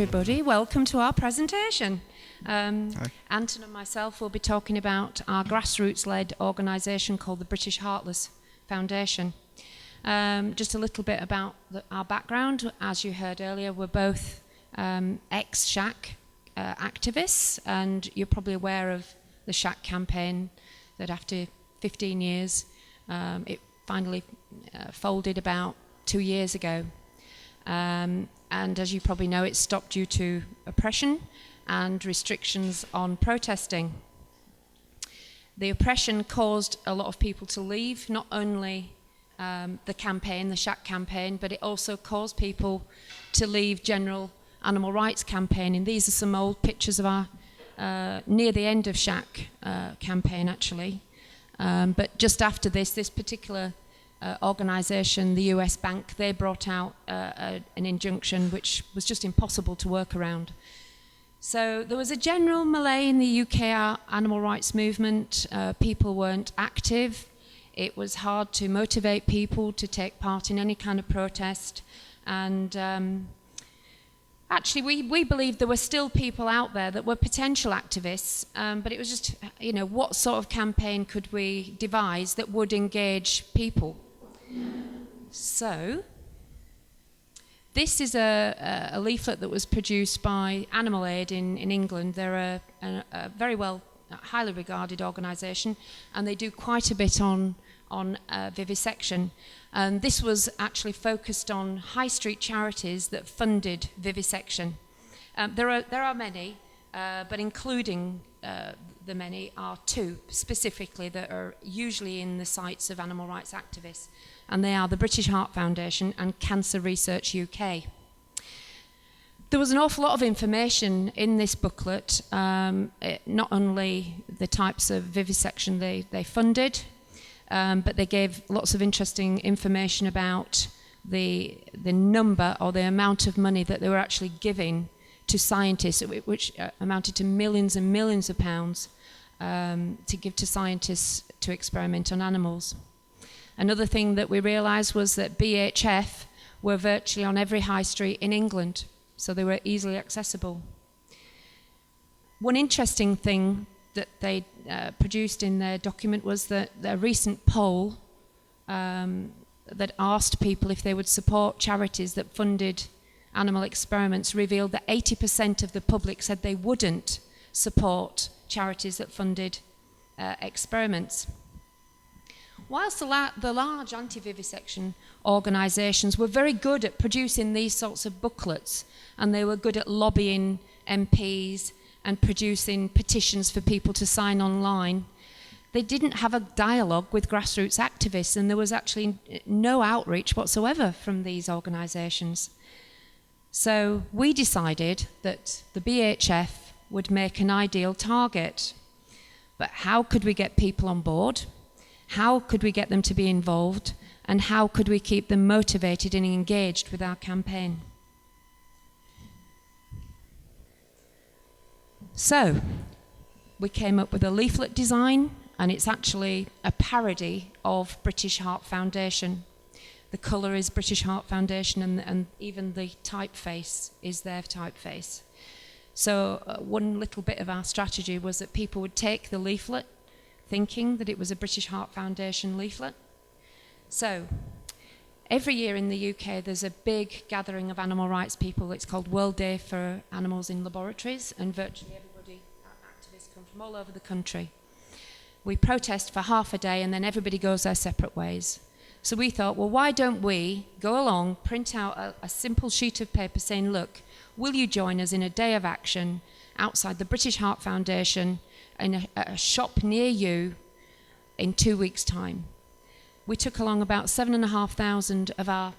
everybody. Welcome to our presentation. Hi. Anton and myself will be talking about our grassroots-led organisation called the British Heartless Foundation. Just a little bit about our background. As you heard earlier, we're both ex-SHAC activists, and you're probably aware of the SHAC campaign that after 15 years, it finally folded about 2 years ago. And as you probably know, it stopped due to oppression and restrictions on protesting. The oppression caused a lot of people to leave, not only the campaign, the SHAC campaign, but it also caused people to leave general animal rights campaigning. These are some old pictures of our, near the end of SHAC campaign actually. But just after this particular organisation, the US Bank, they brought out an injunction which was just impossible to work around. So there was a general malaise in the UK animal rights movement. People weren't active. It was hard to motivate people to take part in any kind of protest. And actually, we believed there were still people out there that were potential activists, but it was just, you know, what sort of campaign could we devise that would engage people? So, this is a leaflet that was produced by Animal Aid in England. They're a very well, highly regarded organisation, and they do quite a bit on vivisection. And this was actually focused on high street charities that funded vivisection. There are many, but including the many are two specifically that are usually in the sights of animal rights activists, and they are the British Heart Foundation and Cancer Research UK. There was an awful lot of information in this booklet, not only the types of vivisection they funded, but they gave lots of interesting information about the number or the amount of money that they were actually giving to scientists, which amounted to millions and millions of pounds to give to scientists to experiment on animals. Another thing that we realised was that BHF were virtually on every high street in England, so they were easily accessible. One interesting thing that they produced in their document was that their recent poll that asked people if they would support charities that funded animal experiments revealed that 80% of the public said they wouldn't support charities that funded experiments. Whilst the large anti-vivisection organisations were very good at producing these sorts of booklets, and they were good at lobbying MPs and producing petitions for people to sign online, they didn't have a dialogue with grassroots activists, and there was actually no outreach whatsoever from these organisations. So we decided that the BHF would make an ideal target. But how could we get people on board? How could we get them to be involved? And how could we keep them motivated and engaged with our campaign? So, we came up with a leaflet design, and it's actually a parody of British Heart Foundation. The colour is British Heart Foundation, and even the typeface is their typeface. So one little bit of our strategy was that people would take the leaflet thinking that it was a British Heart Foundation leaflet. So every year in the UK there's a big gathering of animal rights people. It's called World Day for Animals in Laboratories, and virtually everybody, activists come from all over the country. We protest for half a day and then everybody goes their separate ways. So we thought, well, why don't we go along, print out a simple sheet of paper saying, look, will you join us in a day of action outside the British Heart Foundation in a shop near you in 2 weeks' time? We took along about 7,500 of our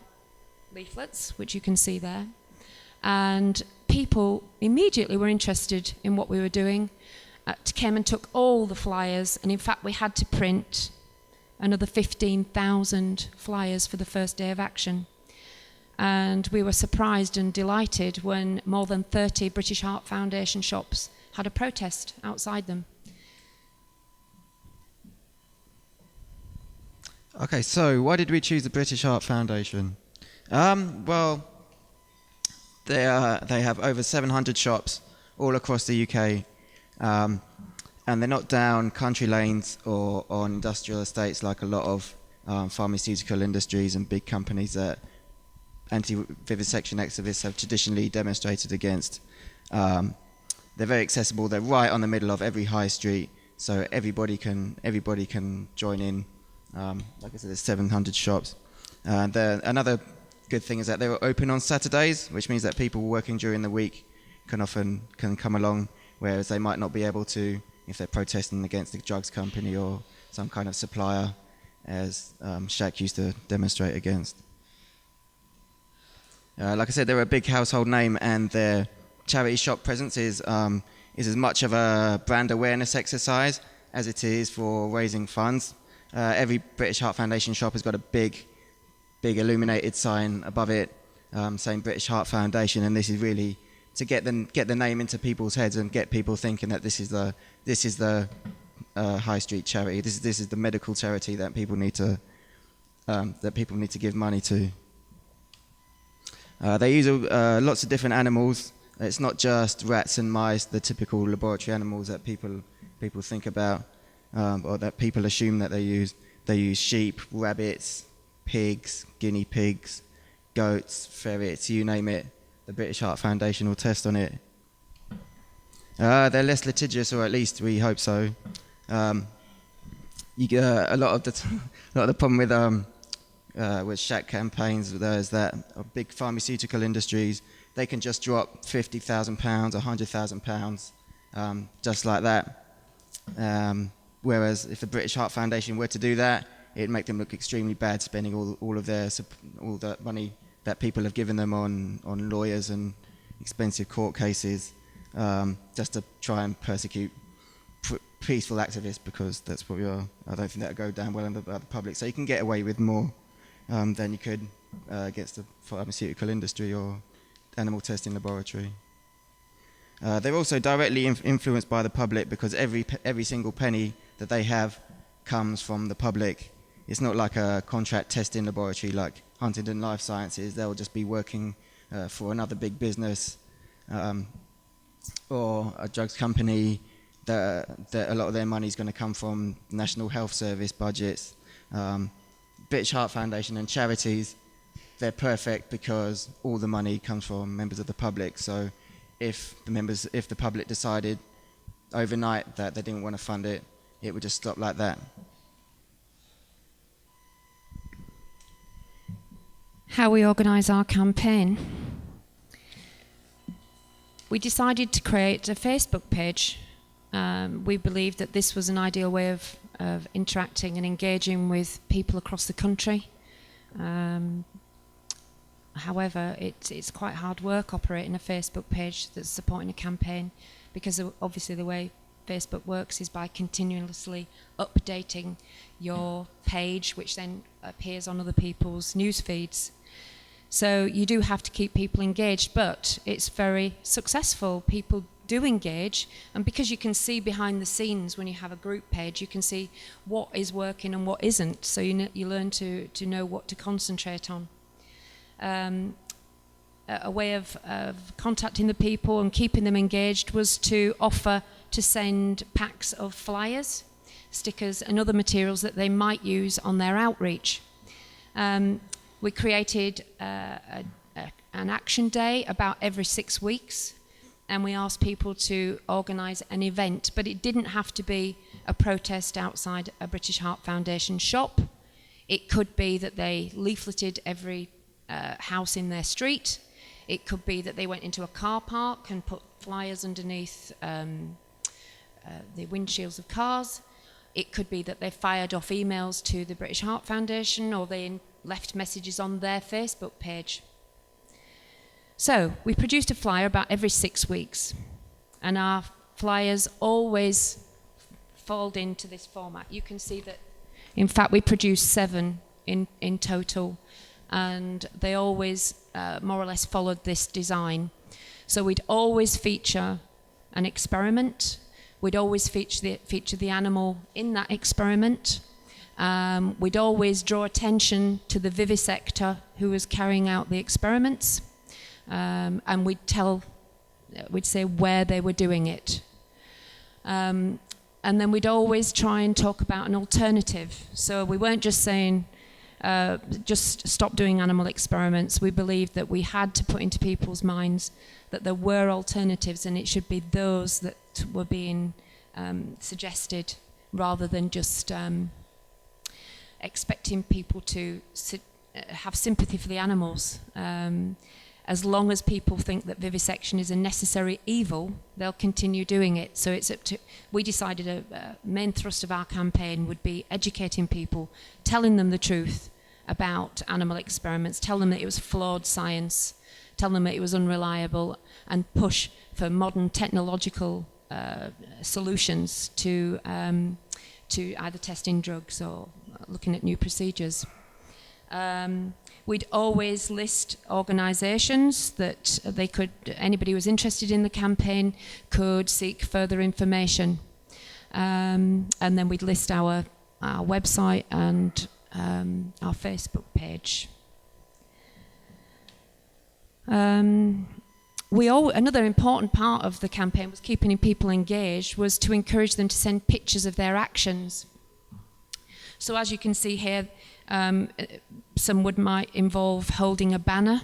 leaflets, which you can see there, and people immediately were interested in what we were doing, came and took all the flyers, and in fact we had to print another 15,000 flyers for the first day of action. And we were surprised and delighted when more than 30 British Heart Foundation shops had a protest outside them. Okay, so why did we choose the British Heart Foundation? Well, They have over 700 shops all across the UK, and they're not down country lanes or on industrial estates like a lot of pharmaceutical industries and big companies that anti-vivisection activists have traditionally demonstrated against. They're very accessible. They're right on the middle of every high street, so everybody can join in. Like I said, there's 700 shops. Another good thing is that they're open on Saturdays, which means that people working during the week can come along, whereas they might not be able to if they're protesting against the drugs company or some kind of supplier, as Shaq used to demonstrate against. Like I said, they're a big household name, and their charity shop presence is as much of a brand awareness exercise as it is for raising funds. Every British Heart Foundation shop has got a big illuminated sign above it saying British Heart Foundation, and this is really to get the name into people's heads and get people thinking that this is the high street charity. This is the medical charity that people need to give money to. They use lots of different animals. It's not just rats and mice, the typical laboratory animals that people think about, or that people assume that they use. They use sheep, rabbits, pigs, guinea pigs, goats, ferrets, you name it. The British Heart Foundation will test on it. They're less litigious, or at least we hope so. You get a lot of the problem with Shaq campaigns is that big pharmaceutical industries, they can just drop £50,000, £100,000, just like that. Whereas if the British Heart Foundation were to do that, it'd make them look extremely bad, spending all the money that people have given them on lawyers and expensive court cases, just to try and persecute peaceful activists, because that's what we are. I don't think that would go down well in the public. So you can get away with more than you could against the pharmaceutical industry or animal testing laboratory. They're also directly influenced by the public, because every single penny that they have comes from the public. It's not like a contract testing laboratory like Huntingdon Life Sciences. They'll just be working for another big business or a drugs company. That a lot of their money is going to come from National Health Service budgets. British Heart Foundation and charities, they're perfect because all the money comes from members of the public. So if the public decided overnight that they didn't want to fund it, it would just stop like that. How we organise our campaign. We decided to create a Facebook page. We believed that this was an ideal way of interacting and engaging with people across the country. However, it's quite hard work operating a Facebook page that's supporting a campaign, because obviously the way Facebook works is by continuously updating your page, which then appears on other people's news feeds. So you do have to keep people engaged, but it's very successful. People do engage, and because you can see behind the scenes when you have a group page, you can see what is working and what isn't, so you learn to know what to concentrate on. A way of contacting the people and keeping them engaged was to offer to send packs of flyers, stickers and other materials that they might use on their outreach. We created an action day about every 6 weeks, and we asked people to organise an event, but it didn't have to be a protest outside a British Heart Foundation shop. It could be that they leafleted every house in their street. It could be that they went into a car park and put flyers underneath the windshields of cars. It could be that they fired off emails to the British Heart Foundation, or they left messages on their Facebook page. So we produced a flyer about every 6 weeks, and our flyers always fold into this format. You can see that, in fact, we produced 7 in total, and they always more or less followed this design. So we'd always feature an experiment. We'd always feature the animal in that experiment. We'd always draw attention to the vivisector who was carrying out the experiments. And we'd say where they were doing it. And then we'd always try and talk about an alternative. So we weren't just saying, just stop doing animal experiments. We believed that we had to put into people's minds that there were alternatives, and it should be those that were being suggested, rather than just expecting people to have sympathy for the animals. As long as people think that vivisection is a necessary evil, they'll continue doing it. So it's up to, we decided a main thrust of our campaign would be educating people, telling them the truth about animal experiments, tell them that it was flawed science, tell them that it was unreliable, and push for modern technological solutions to either testing drugs or looking at new procedures. We'd always list organisations that anybody who was interested in the campaign could seek further information. And then we'd list our website and our Facebook page. Another important part of the campaign was keeping people engaged, was to encourage them to send pictures of their actions. So as you can see here, some might involve holding a banner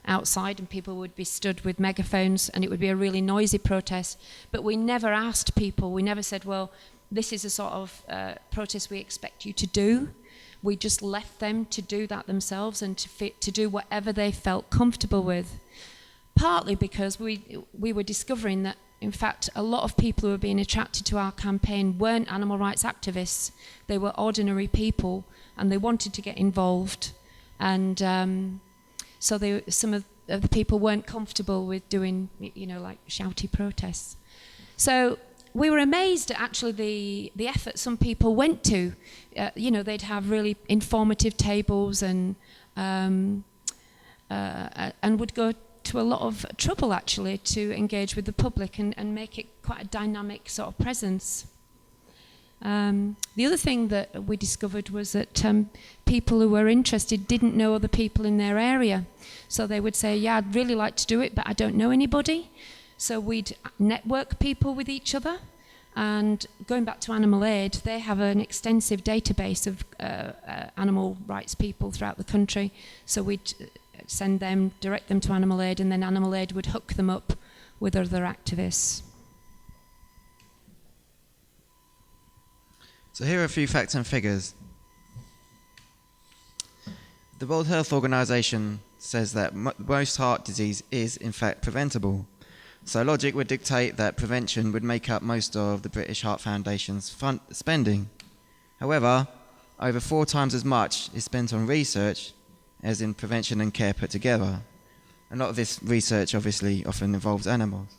outside, and people would be stood with megaphones, and it would be a really noisy protest. But we never asked people, we never said, well, this is a sort of protest we expect you to do. We just left them to do that themselves and to do whatever they felt comfortable with. Partly because we were discovering that, in fact, a lot of people who were being attracted to our campaign weren't animal rights activists. They were ordinary people, and they wanted to get involved. And so some of the people weren't comfortable with doing, like shouty protests. So we were amazed at actually the effort some people went to. They'd have really informative tables and would go to a lot of trouble actually to engage with the public and make it quite a dynamic sort of presence. The other thing that we discovered was that people who were interested didn't know other people in their area. So they would say, yeah, I'd really like to do it, but I don't know anybody. So we'd network people with each other. And going back to Animal Aid, they have an extensive database of animal rights people throughout the country. So we'd send them, direct them to Animal Aid, and then Animal Aid would hook them up with other activists. So here are a few facts and figures. The World Health Organization says that most heart disease is, in fact, preventable. So logic would dictate that prevention would make up most of the British Heart Foundation's spending. However, over 4 times as much is spent on research as in prevention and care put together. A lot of this research obviously often involves animals.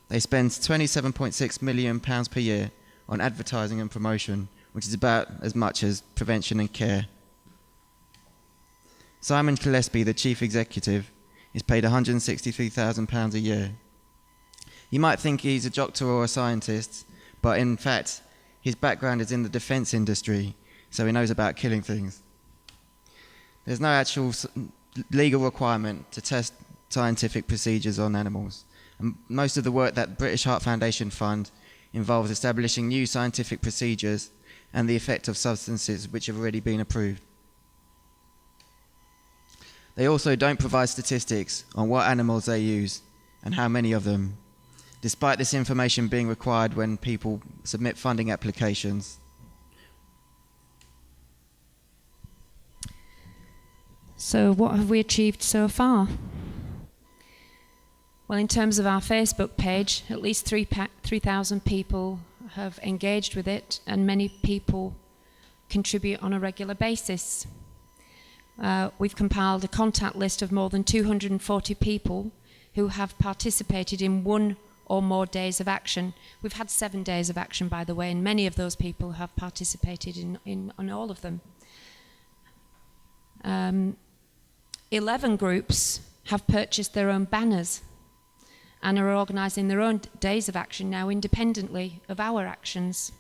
They spend £27.6 million per year on advertising and promotion, which is about as much as prevention and care. Simon Gillespie, the chief executive, is paid £163,000 a year. You might think he's a doctor or a scientist, but in fact, his background is in the defence industry, so he knows about killing things. There's no actual legal requirement to test scientific procedures on animals. And most of the work that British Heart Foundation fund involves establishing new scientific procedures and the effect of substances which have already been approved. They also don't provide statistics on what animals they use and how many of them, despite this information being required when people submit funding applications. So what have we achieved so far? Well, in terms of our Facebook page, at least 3,000 people have engaged with it, and many people contribute on a regular basis. We've compiled a contact list of more than 240 people who have participated in 1 or more days of action. We've had 7 days of action, by the way, and many of those people have participated in all of them. 11 groups have purchased their own banners and are organising their own days of action now independently of our actions.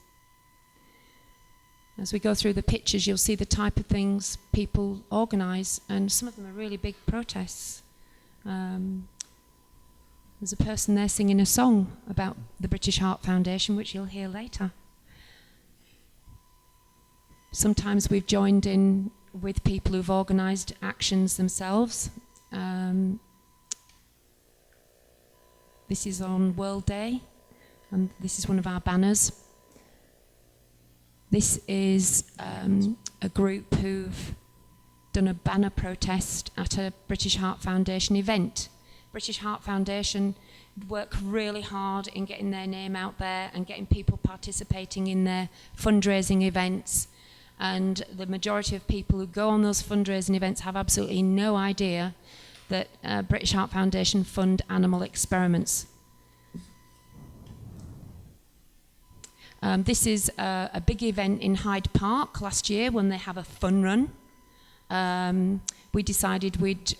As we go through the pictures, you'll see the type of things people organise, and some of them are really big protests. There's a person there singing a song about the British Heart Foundation, which you'll hear later. Sometimes we've joined in with people who've organised actions themselves. This is on World Day, and this is one of our banners. This is a group who've done a banner protest at a British Heart Foundation event. British Heart Foundation work really hard in getting their name out there and getting people participating in their fundraising events. And the majority of people who go on those fundraising events have absolutely no idea that British Heart Foundation fund animal experiments. This is a big event in Hyde Park last year when they have a fun run. We decided we'd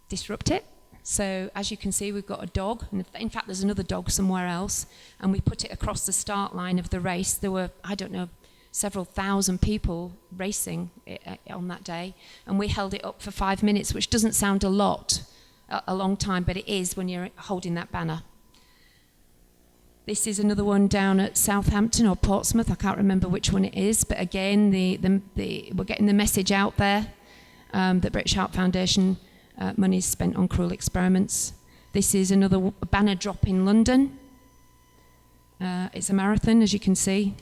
disrupt it. So as you can see, we've got a dog, and in fact there's another dog somewhere else, and we put it across the start line of the race. There were, I don't know, several thousand people racing on that day, and we held it up for 5 minutes, which doesn't sound a long time, but it is when you're holding that banner. This is another one down at Southampton or Portsmouth. I can't remember which one it is, but again, we're getting the message out there that British Heart Foundation money is spent on cruel experiments. This is another banner drop in London. It's a marathon, as you can see.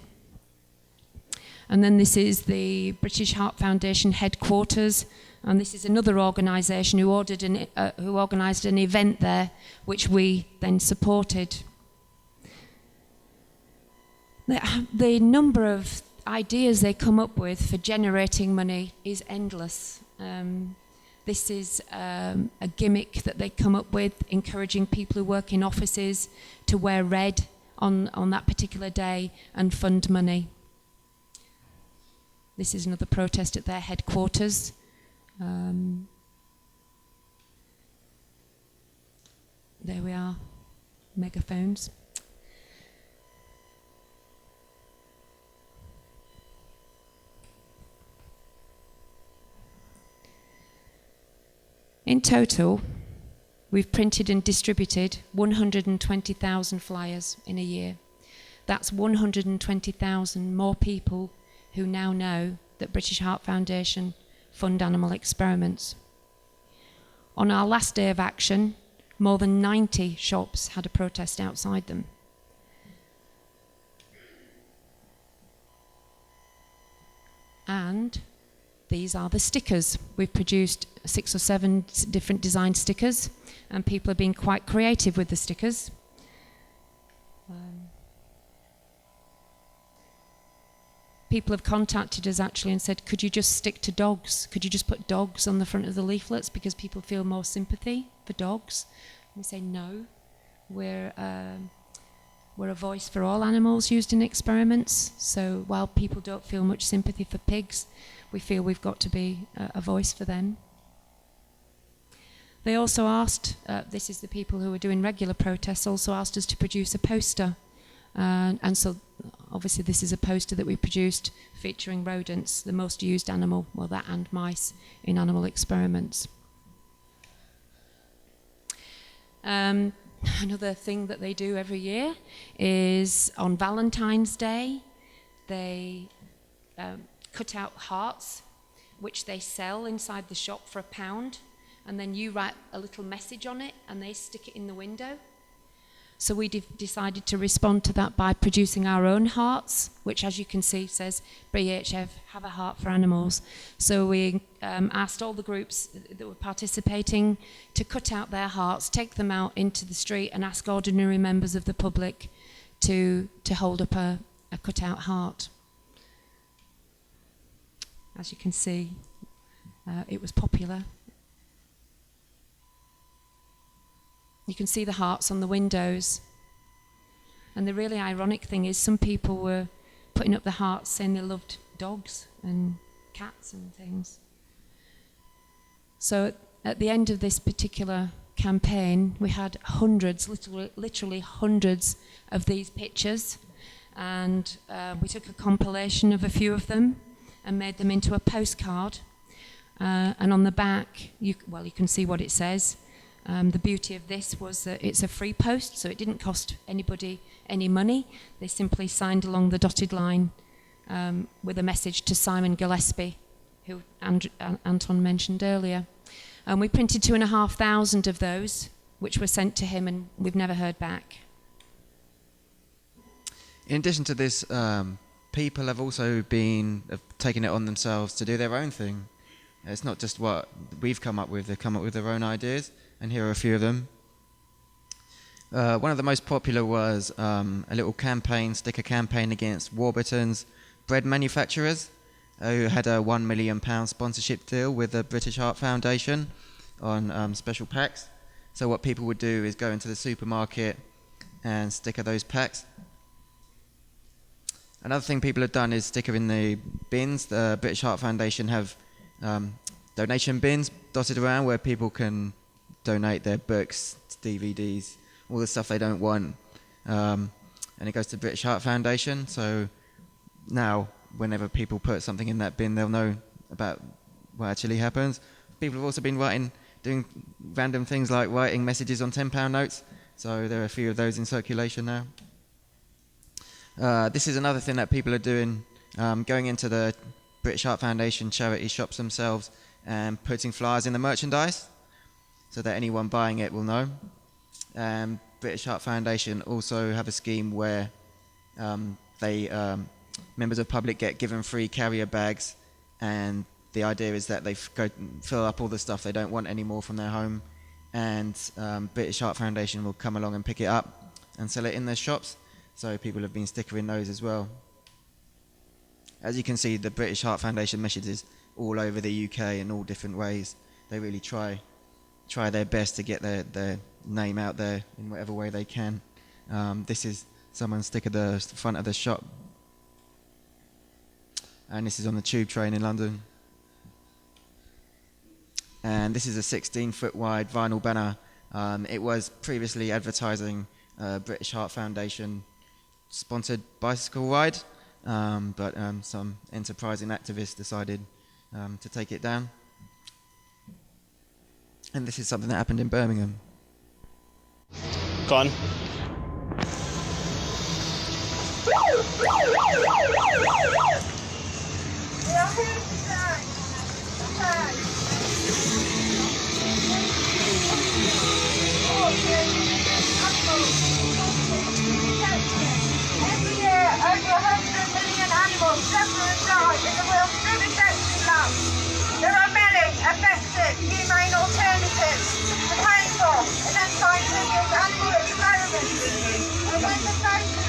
And then this is the British Heart Foundation headquarters, and this is another organisation who organised an event there, which we then supported. The number of ideas they come up with for generating money is endless. This is a gimmick that they come up with, encouraging people who work in offices to wear red on that particular day and fund money. This is another protest at their headquarters. There we are, megaphones. In total, we've printed and distributed 120,000 flyers in a year. That's 120,000 more people who now know that British Heart Foundation fund animal experiments. On our last day of action, more than 90 shops had a protest outside them. And these are the stickers. We've produced 6 or 7 different design stickers, and people have been quite creative with the stickers. People have contacted us actually and said, could you just stick to dogs? Could you just put dogs on the front of the leaflets because people feel more sympathy for dogs? And we say no. We're a voice for all animals used in experiments. So while people don't feel much sympathy for pigs, we feel we've got to be a voice for them. They also asked, this is the people who are doing regular protests, also asked us to produce a poster. And so obviously this is a poster that we produced featuring rodents, the most used animal, well that and mice, in animal experiments. Another thing that they do every year is on Valentine's Day, they cut out hearts, which they sell inside the shop for £1, and then you write a little message on it and they stick it in the window. So we decided to respond to that by producing our own hearts, which, as you can see, says BHF, have a heart for animals. So we asked all the groups that were participating to cut out their hearts, take them out into the street and ask ordinary members of the public to hold up a cut-out heart. As you can see, it was popular. You can see the hearts on the windows. And the really ironic thing is some people were putting up the hearts saying they loved dogs and cats and things. So at the end of this particular campaign, we had hundreds, literally hundreds of these pictures. And we took a compilation of a few of them and made them into a postcard. And on the back, you can see what it says. The beauty of this was that it's a free post, so it didn't cost anybody any money. They simply signed along the dotted line with a message to Simon Gillespie, who Anton mentioned earlier. And we printed 2,500 of those, which were sent to him, and we've never heard back. In addition to this, people have also have taken it on themselves to do their own thing. It's not just what we've come up with, they've come up with their own ideas, and here are a few of them. One of the most popular was a little sticker campaign against Warburton's bread manufacturers, who had a £1 million sponsorship deal with the British Heart Foundation on special packs. So what people would do is go into the supermarket and sticker those packs. Another thing people have done is sticker in the bins. The British Heart Foundation have donation bins dotted around where people can donate their books, DVDs, all the stuff they don't want. And it goes to the British Heart Foundation. So now, whenever people put something in that bin, they'll know about what actually happens. People have also been doing random things like writing messages on £10 notes. So there are a few of those in circulation now. This is another thing that people are doing, going into the British Heart Foundation charity shops themselves and putting flyers in the merchandise so that anyone buying it will know. British Heart Foundation also have a scheme where members of the public get given free carrier bags, and the idea is that they go fill up all the stuff they don't want anymore from their home, and British Heart Foundation will come along and pick it up and sell it in their shops. So people have been stickering those as well. As you can see, the British Heart Foundation messages all over the UK in all different ways. They really try their best to get their name out there in whatever way they can. This is someone stickered the front of the shop. And this is on the tube train in London. And this is a 16-foot wide vinyl banner. It was previously advertising British Heart Foundation sponsored bicycle ride, but some enterprising activists decided to take it down. And this is something that happened in Birmingham. Go on. Every year, over 100 million animals suffer and die in the world's vivisection labs. There are many effective, humane alternatives to painful and unscientific animal experiments. And when the fact is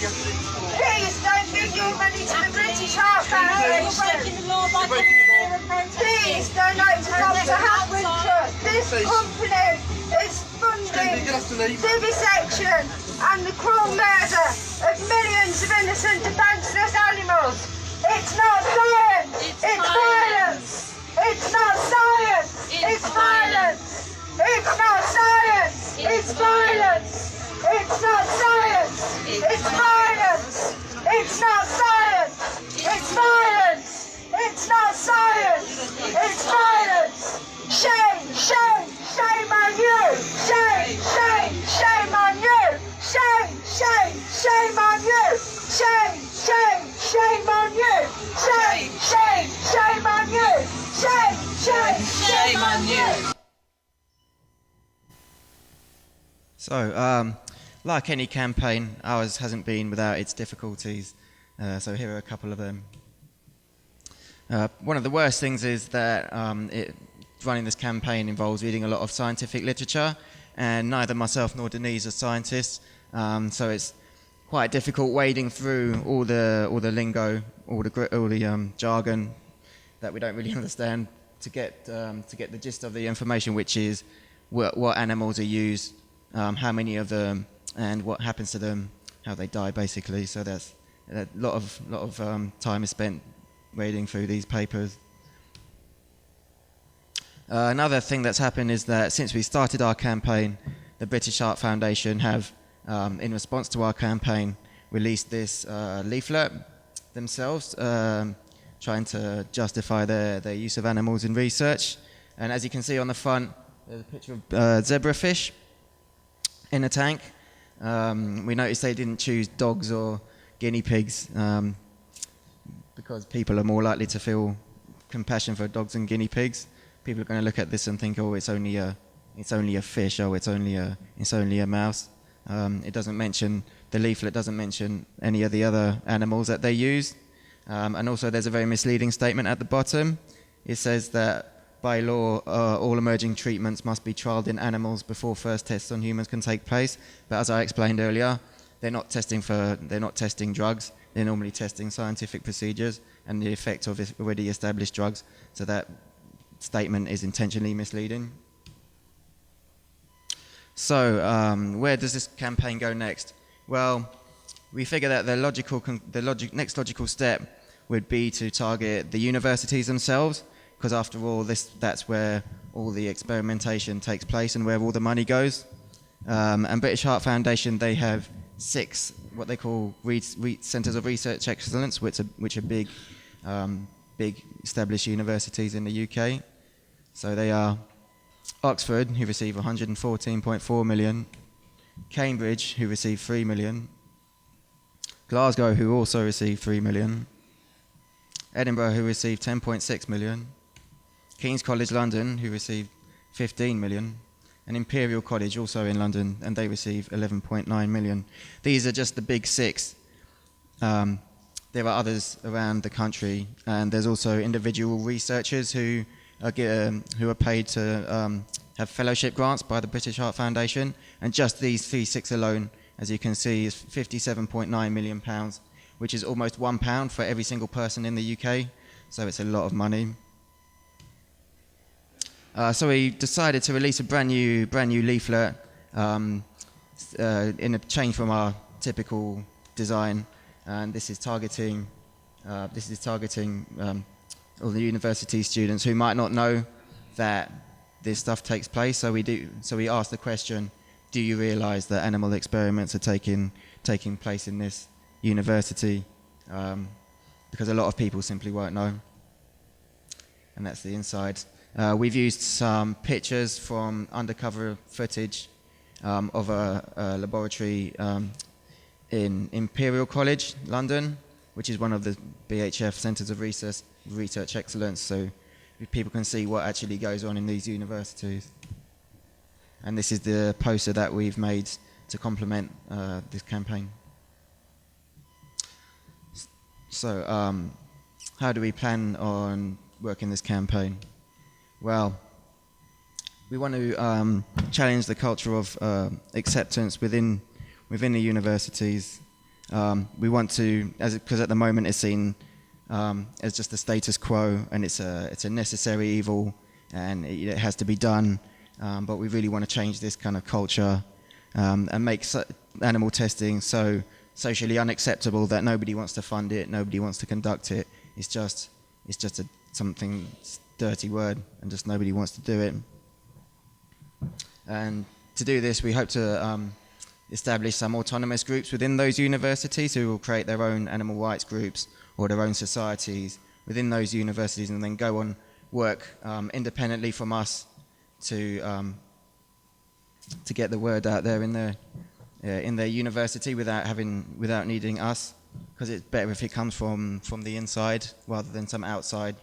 please don't give your money to the British Heart Foundation. Please donate to Dr. Hatwin Trust. This company is funding vivisection and the cruel murder of millions of innocent defenceless animals. It's not science, it's violence. It's not science, it's violence. It's not science, it's violence. It's not science, it's violence. It's not science, it's violence. It's not science, it's violence. Shame, shame, shame on you. Shame, shame, shame on you. Shame, shame, shame on you. Shame, shame, shame on you. Shame, shame, shame on you. Shame, shame, shame on you. So, like any campaign, ours hasn't been without its difficulties. So here are a couple of them. One of the worst things is that running this campaign involves reading a lot of scientific literature, and neither myself nor Denise are scientists, so it's quite difficult wading through all the lingo, all the jargon that we don't really understand to get the gist of the information, which is what animals are used, how many of them, and what happens to them, how they die, basically. So that's a lot of time is spent wading through these papers. Another thing that's happened is that since we started our campaign, the British Heart Foundation have in response to our campaign, released this leaflet themselves, trying to justify their use of animals in research. And as you can see on the front, there's a picture of zebrafish in a tank. We noticed they didn't choose dogs or guinea pigs because people are more likely to feel compassion for dogs and guinea pigs. People are going to look at this and think, oh, it's only a fish, oh, it's only a mouse. It doesn't mention, the leaflet doesn't mention any of the other animals that they use. And also there's a very misleading statement at the bottom. It says that by law, all emerging treatments must be trialled in animals before first tests on humans can take place. But as I explained earlier, they're not testing drugs. They're normally testing scientific procedures and the effect of already established drugs. So that statement is intentionally misleading. So where does this campaign go next? Well, we figure that the next logical step would be to target the universities themselves, because after all, that's where all the experimentation takes place and where all the money goes. And British Heart Foundation, they have 6 what they call centres of research excellence, which are big established universities in the UK. So they are Oxford, who receive 114.4 million, Cambridge, who receive 3 million, Glasgow, who also receive 3 million, Edinburgh, who receive 10.6 million, King's College London, who receive 15 million, and Imperial College, also in London, and they receive 11.9 million. These are just the big 6. There are others around the country, and there's also individual researchers who are paid to have fellowship grants by the British Heart Foundation, and just these 6 alone, as you can see, is £57.9 million, which is almost £1 for every single person in the UK, so it's a lot of money. So we decided to release a brand new leaflet in a change from our typical design, and this is targeting all the university students who might not know that this stuff takes place. So we asked the question: do you realise that animal experiments are taking place in this university? Because a lot of people simply won't know. And that's the inside. We've used some pictures from undercover footage of a laboratory in Imperial College, London, which is one of the BHF Centres of Research Excellence, so people can see what actually goes on in these universities. And this is the poster that we've made to complement this campaign. So how do we plan on working this campaign? Well, we want to challenge the culture of acceptance within the universities. We want to, because at the moment it's seen as just a status quo, and it's a necessary evil, and it has to be done. But we really want to change this kind of culture and make animal testing so socially unacceptable that nobody wants to fund it, nobody wants to conduct it. It's just something dirty word, and just nobody wants to do it. And to do this, we hope to establish some autonomous groups within those universities who will create their own animal rights groups or their own societies within those universities, and then go on work independently from us to get the word out there in their university without needing us, because it's better if it comes from the inside rather than some outside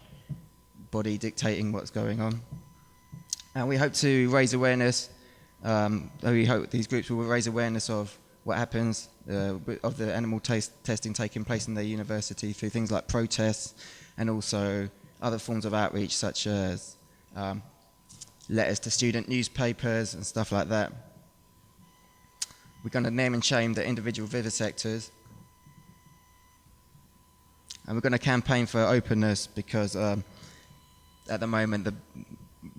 body dictating what's going on. And we hope to raise awareness. We hope these groups will raise awareness of what happens of the animal testing taking place in their university through things like protests, and also other forms of outreach such as letters to student newspapers and stuff like that. We're going to name and shame the individual vivisectors, and we're going to campaign for openness, because at the moment the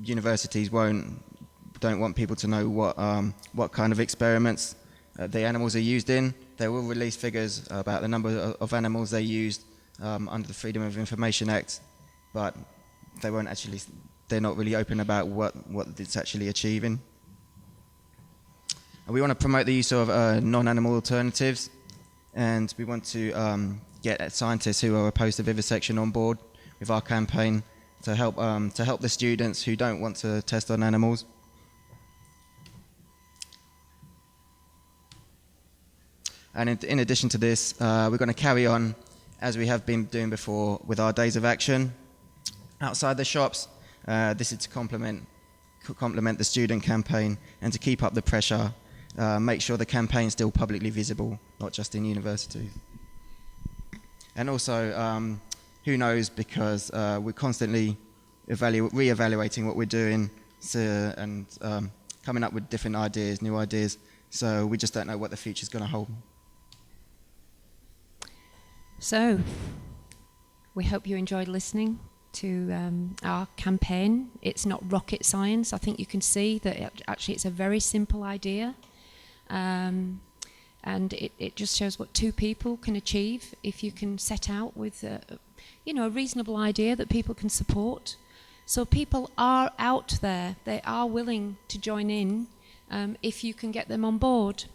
universities don't want people to know what kind of experiments the animals are used in. They will release figures about the number of animals they used under the Freedom of Information Act, but they're not really open about what it's actually achieving. We want to promote the use of non-animal alternatives, and we want to get scientists who are opposed to vivisection on board with our campaign to help the students who don't want to test on animals. And in addition to this, we're going to carry on as we have been doing before with our days of action outside the shops. This is to complement the student campaign and to keep up the pressure, make sure the campaign is still publicly visible, not just in universities. And also, who knows, because we're constantly re-evaluating what we're doing and coming up with different ideas, new ideas, so we just don't know what the future's going to hold. So, we hope you enjoyed listening to our campaign. It's not rocket science. I think you can see that actually it's a very simple idea. And it just shows what two people can achieve if you can set out with a reasonable idea that people can support. So people are out there. They are willing to join in if you can get them on board.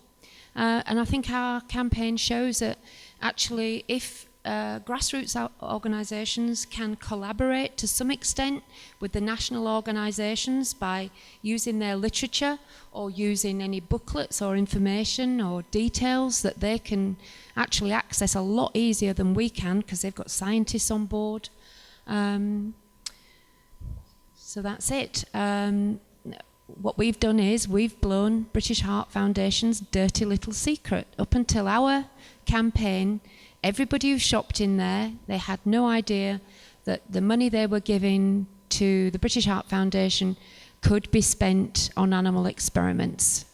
And I think our campaign shows that actually if grassroots organisations can collaborate to some extent with the national organisations by using their literature or using any booklets or information or details that they can actually access a lot easier than we can because they've got scientists on board. So that's it. What we've done is we've blown British Heart Foundation's dirty little secret. Up until our campaign, everybody who shopped in there, they had no idea that the money they were giving to the British Heart Foundation could be spent on animal experiments.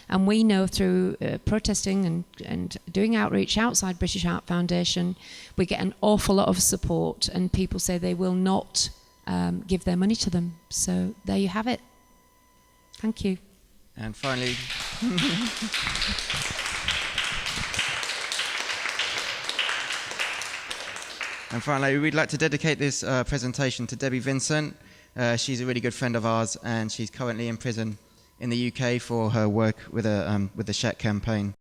And we know through protesting and doing outreach outside British Heart Foundation, we get an awful lot of support, and people say they will not give their money to them. So there you have it. Thank you. And finally, we'd like to dedicate this presentation to Debbie Vincent. She's a really good friend of ours, and she's currently in prison in the UK for her work with the Shack campaign.